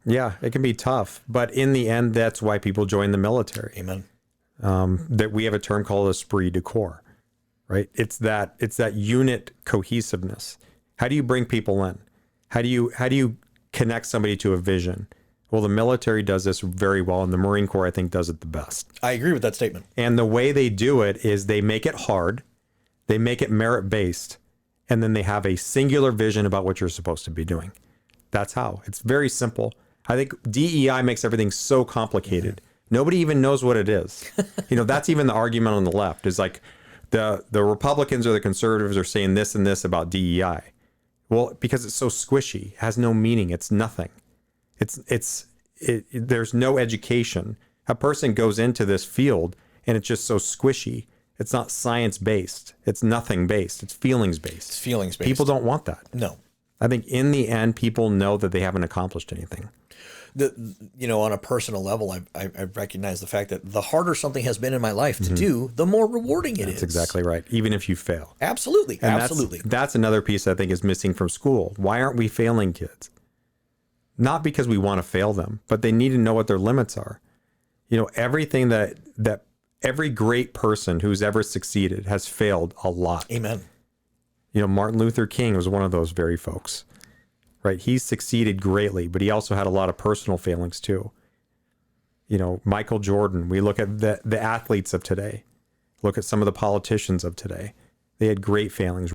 Yeah, it can be tough. But in the end, that's why people join the military. Amen. That we have a term called esprit de corps, right? It's that unit cohesiveness. How do you bring people in? How do you connect somebody to a vision? Well, the military does this very well, and the Marine Corps, I think, does it the best. I agree with that statement. And the way they do it is they make it hard, they make it merit-based, and then they have a singular vision about what you're supposed to be doing. That's how. It's very simple. I think DEI makes everything so complicated. Nobody even knows what it is. That's even the argument on the left is like the Republicans or the conservatives are saying this and this about DEI. Well, because it's so squishy, it has no meaning. It's nothing. There's no education. A person goes into this field and it's just so squishy. It's not science-based. It's nothing-based. It's feelings-based. It's feelings-based. People don't want that. No. I think in the end, people know that they haven't accomplished anything. On a personal level, I recognize the fact that the harder something has been in my life to do, the more rewarding it is. That's exactly right. Even if you fail. Absolutely. And absolutely. That's another piece I think is missing from school. Why aren't we failing kids? Not because we want to fail them, but they need to know what their limits are. Everything that every great person who's ever succeeded has failed a lot. Amen. Martin Luther King was one of those very folks, right? He succeeded greatly, but he also had a lot of personal failings too. Michael Jordan, we look at the athletes of today, look at some of the politicians of today. They had great failings.